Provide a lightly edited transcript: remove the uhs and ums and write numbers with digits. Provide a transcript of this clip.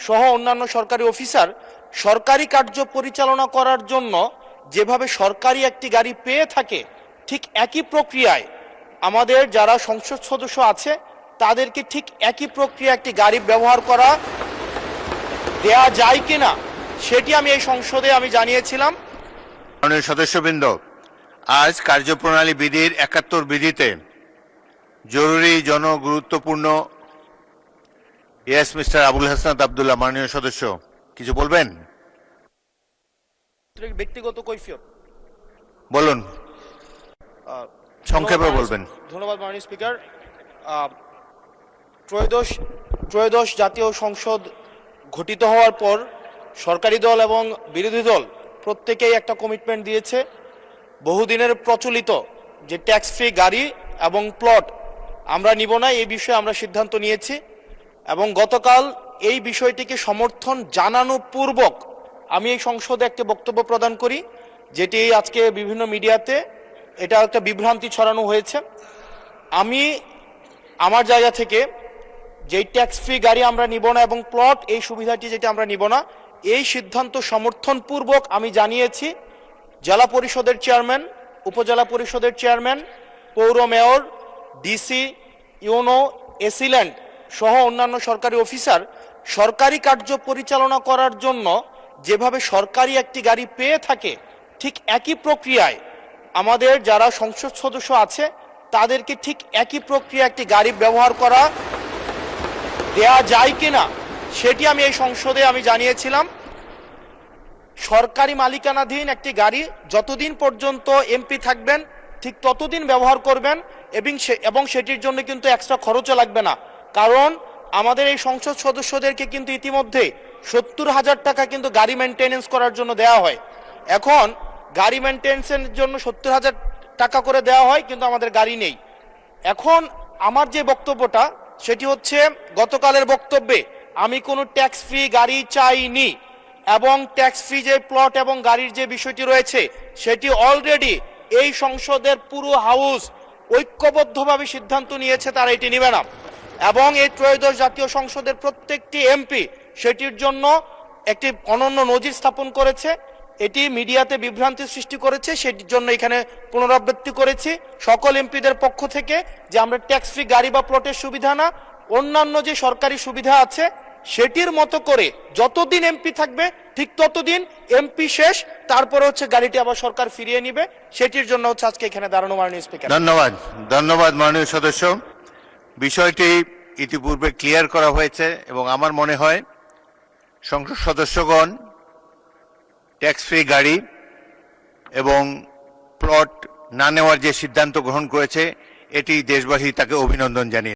সহ অন্যান্য সরকারি অফিসার সরকারি কার্য পরিচালনা করার জন্য যেভাবে সরকারি একটি গাড়ি পেয়ে থাকে, ঠিক একই প্রক্রিয়ায় আমাদের যারা সংসদ সদস্য আছে তাদেরকে ঠিক একই প্রক্রিয়া একটি গাড়ি ব্যবহার করা দেয়া যায় কিনা সেটি আমি এই সংসদে জানিয়েছিলাম। মাননীয় সদস্যবৃন্দ, আজ কার্যপ্রণালী বিধির ৭১ বিধিতে জরুরি জনগুরুত্বপূর্ণ মিস্টার আবুল হাসনাত আব্দুল্লাহ, মাননীয় সদস্য কিছু বলবেন? ব্যক্তিগত কৈফিয়ত বলুন, সংক্ষেপে বলবেন। ধন্যবাদ মাননীয় স্পিকার। ত্রয়োদশ জাতীয় সংসদ গঠিত হওয়ার পর সরকারি দল এবং বিরোধী দল প্রত্যেকেই একটা কমিটমেন্ট দিয়েছে, বহুদিনের প্রচলিত যে ট্যাক্স ফ্রি গাড়ি এবং প্লট আমরা নিব না, এই বিষয়ে আমরা সিদ্ধান্ত নিয়েছি। এবং গতকাল এই বিষয়টিকে সমর্থন জানানো পূর্বক আমি এই সংসদে একটা বক্তব্য প্রদান করি, যেটি আজকে বিভিন্ন মিডিয়াতে এটা একটা বিভ্রান্তি ছড়ানো হয়েছে। আমি আমার জায়গা থেকে যেই ট্যাক্স ফ্রি গাড়ি আমরা নিব না এবং প্লট এই সুবিধাটি যেটা আমরা নিব না, এই সিদ্ধান্ত সমর্থনপূর্বক আমি জানিয়েছি জেলা পরিষদের চেয়ারম্যান, উপজেলা পরিষদের চেয়ারম্যান, পৌর মেয়র, ডিসি, ইউনো, এসিল্যান্ড সহ অন্যান্য সরকারি অফিসার সরকারি কার্য পরিচালনা করার জন্য যেভাবে সরকারি একটি গাড়ি পেয়ে থাকে, ঠিক একই প্রক্রিয়ায় আমাদের যারা সংসদ সদস্য আছে তাদেরকে ঠিক একই প্রক্রিয়া একটি গাড়ি ব্যবহার করা দেয়া যায় কিনা সেটি আমি এই সংসদে জানিয়েছিলাম। সরকারি মালিকানাধীন একটি গাড়ি যতদিন পর্যন্ত এমপি থাকবেন ঠিক ততদিন ব্যবহার করবেন এবং সেটির জন্য কিন্তু এক্সট্রা খরচও লাগবে না, কারণ আমাদের এই সংসদ সদস্যদেরকে কিন্তু ইতিমধ্যে ৭০,০০০ টাকা কিন্তু গাড়ি মেনটেনেন্স করার জন্য দেওয়া হয়। এখন গাড়ি মেনটেন্সের জন্য ৭০,০০০ টাকা করে দেওয়া হয়, কিন্তু আমাদের গাড়ি নেই। এখন আমার যে বক্তব্যটা সেটি হচ্ছে, গতকালের বক্তব্যে আমি কোনো ট্যাক্স ফ্রি গাড়ি চাইনি এবং ট্যাক্স ফ্রি যে প্লট এবং গাড়ির যে বিষয়টি রয়েছে সেটি অলরেডি এই সংসদের পুরো হাউস ঐক্যবদ্ধভাবে সিদ্ধান্ত নিয়েছে তারা এটি নেবে না, এবং এই ত্রয়োদশ জাতীয় সংসদের প্রত্যেকটি এমপি সেটির জন্য একটি অনন্য নজির স্থাপন করেছে। এটি মিডিয়াতে বিভ্রান্তি সৃষ্টি করেছে, সেটির জন্য এখানে পুনরাবৃত্তি করেছি সকল এমপিদের পক্ষ থেকে যে আমরা ট্যাক্স ফ্রি গাড়ি বা প্লটের সুবিধা না, অন্যান্য যে সরকারি সুবিধা আছে সেটির মতো করে যতদিন এমপি থাকবে ঠিক ততদিন এমপি শেষ, তারপরে গাড়িটি আবার সরকার ফিরিয়ে নিবে, সেটির জন্য আজকে এখানে দাঁড়ানো। মাননীয় স্পিকার, ধন্যবাদ মাননীয় সদস্য। বিষয়টি ইতিপূর্বে ক্লিয়ার করা হয়েছে এবং আমার মনে হয় সংসদ সদস্যগণ ট্যাক্স ফ্রি গাড়ি এবং প্লট না নেওয়ার যে সিদ্ধান্ত গ্রহণ করেছে এটি দেশবাসী তাকে অভিনন্দন জানিয়ে